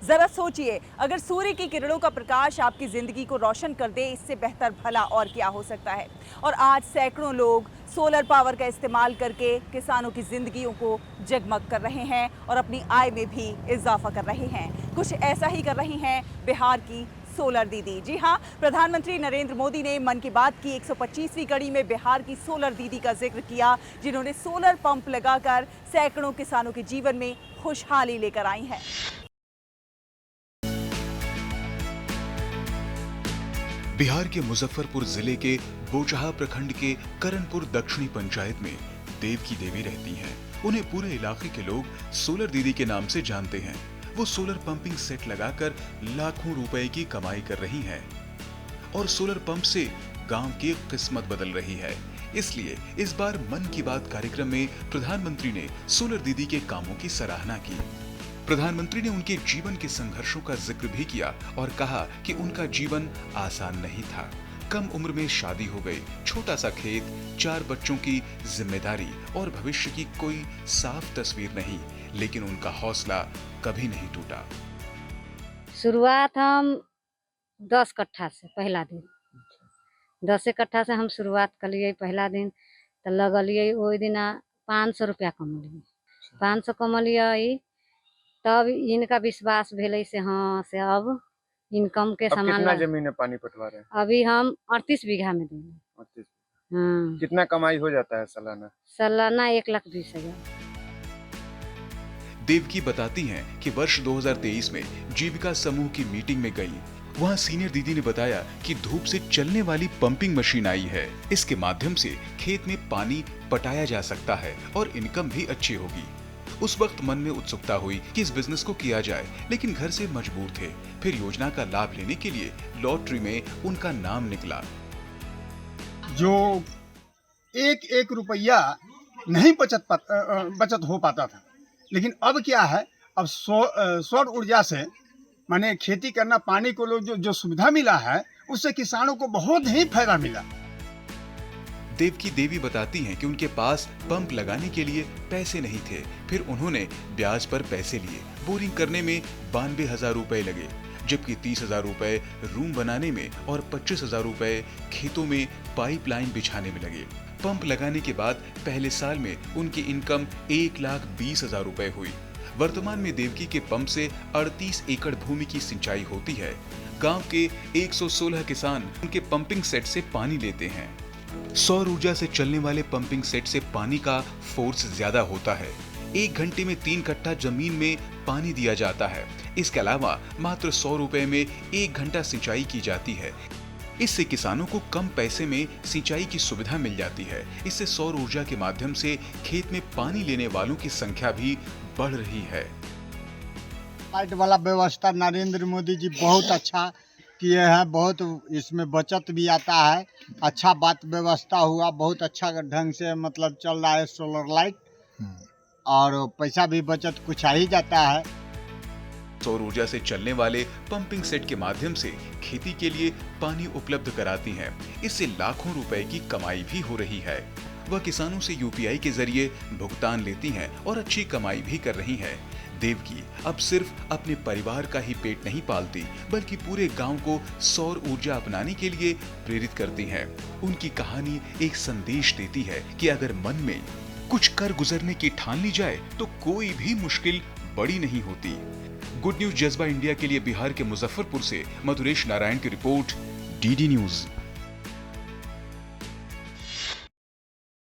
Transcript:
जरा सोचिए, अगर सूर्य की किरणों का प्रकाश आपकी जिंदगी को रोशन कर दे, इससे बेहतर भला और क्या हो सकता है। और आज सैकड़ों लोग सोलर पावर का इस्तेमाल करके किसानों की जिंदगियों को जगमग कर रहे हैं और अपनी आय में भी इजाफा कर रहे हैं। कुछ ऐसा ही कर रही हैं बिहार की सोलर दीदी। जी हाँ, प्रधानमंत्री नरेंद्र मोदी ने मन की बात की 125वीं कड़ी में बिहार की सोलर दीदी का जिक्र किया, जिन्होंने सोलर पंप लगाकर सैकड़ों किसानों के जीवन में खुशहाली लेकर आई हैं। बिहार के मुजफ्फरपुर जिले के बोचहा प्रखंड के करनपुर दक्षिणी पंचायत में देव की देवी रहती हैं। उन्हें पूरे इलाके के लोग सोलर दीदी के नाम से जानते हैं। वो सोलर पंपिंग सेट लगाकर लाखों रुपए की कमाई कर रही हैं और सोलर पंप से गांव की किस्मत बदल रही है। इसलिए इस बार मन की बात कार्यक्रम में प्रधानमंत्री ने सोलर दीदी के कामों की सराहना की। प्रधानमंत्री ने उनके जीवन के संघर्षों का जिक्र भी किया और कहा कि उनका जीवन आसान नहीं था। कम उम्र में शादी हो गई, छोटा सा खेत, 4 बच्चों की जिम्मेदारी और भविष्य की कोई साफ तस्वीर नहीं, लेकिन उनका हौसला कभी नहीं टूटा। शुरुआत हम 10 कट्ठा से पहला दिन 10 कट्ठा से हम शुरुआत कलिए। पहला दिन तो लगलिए ओहि दिन 500 रुपया कमलिए। 500 कमलिए, तब इनका विश्वास भेले से हाँ से अब इनकम के सामान। कितना जमीन है पानी पटवा रहे हैं? अभी हम 38 बीघा में देंगे। 38। हाँ। कितना कमाई हो जाता है सालाना? सालाना 1,20,000। देवकी बताती हैं कि वर्ष 2023 में जीविका समूह की मीटिंग में गई। वहां सीनियर दीदी ने बताया कि धूप से चलने वाली पंपिंग मशीन आई है। इसके माध्यम से खेत में पानी पटाया जा सकता है और इनकम भी अच्छी होगी। उस वक्त मन में उत्सुकता हुई कि इस बिजनेस को किया जाए, लेकिन घर से मजबूर थे। फिर योजना का लाभ लेने के लिए लॉटरी में उनका नाम निकला। जो एक एक रुपया नहीं बचत हो पाता था, लेकिन अब क्या है, अब सौर ऊर्जा से माने खेती करना, पानी को लोग जो सुविधा मिला है, उससे किसानों को बहुत ही फायदा मिला। देवकी देवी बताती हैं कि उनके पास पंप लगाने के लिए पैसे नहीं थे। फिर उन्होंने ब्याज पर पैसे लिए। बोरिंग करने में 92,000 रुपए लगे, जबकि 30,000 रुपए रूम बनाने में और 25,000 रुपए खेतों में पाइपलाइन बिछाने में लगे। पंप लगाने के बाद पहले साल में उनकी इनकम 1,20,000 रुपए हुई। वर्तमान में देवकी के पंप से 38 एकड़ भूमि की सिंचाई होती है। गांव के 116 किसान उनके पंपिंग सेट से पानी लेते हैं। सौर ऊर्जा से चलने वाले पंपिंग सेट से पानी का फोर्स ज्यादा होता है। 1 घंटे में 3 कट्ठा जमीन में पानी दिया जाता है। इसके अलावा मात्र 100 रुपए में 1 घंटा सिंचाई की जाती है। इससे किसानों को कम पैसे में सिंचाई की सुविधा मिल जाती है। इससे सौर ऊर्जा के माध्यम से खेत में पानी लेने वालों की संख्या भी बढ़ रही है। लाइट वाला व्यवस्था नरेंद्र मोदी जी बहुत अच्छा किए हैं। बहुत इसमें बचत भी आता है। अच्छा बात व्यवस्था हुआ, बहुत अच्छा ढंग से मतलब चल रहा है सोलर लाइट, और पैसा भी बचत कुछ आ ही जाता है। सौर ऊर्जा से चलने वाले पंपिंग सेट के माध्यम से खेती के लिए पानी उपलब्ध कराती हैं। इससे लाखों रुपए की कमाई भी हो रही है। वह किसानों से यूपीआई के जरिए भुगतान लेती हैं और अच्छी कमाई भी कर रही हैं। देवकी अब सिर्फ अपने परिवार का ही पेट नहीं पालती, बल्कि पूरे गांव को सौर ऊर्जा अपनाने के लिए प्रेरित करती हैं। उनकी कहानी एक संदेश देती है कि अगर मन में कुछ कर गुजरने की ठान ली जाए तो कोई भी मुश्किल बड़ी नहीं होती। गुड न्यूज जज्बा इंडिया के लिए बिहार के मुजफ्फरपुर से मधुरेश नारायण की रिपोर्ट, डीडी न्यूज।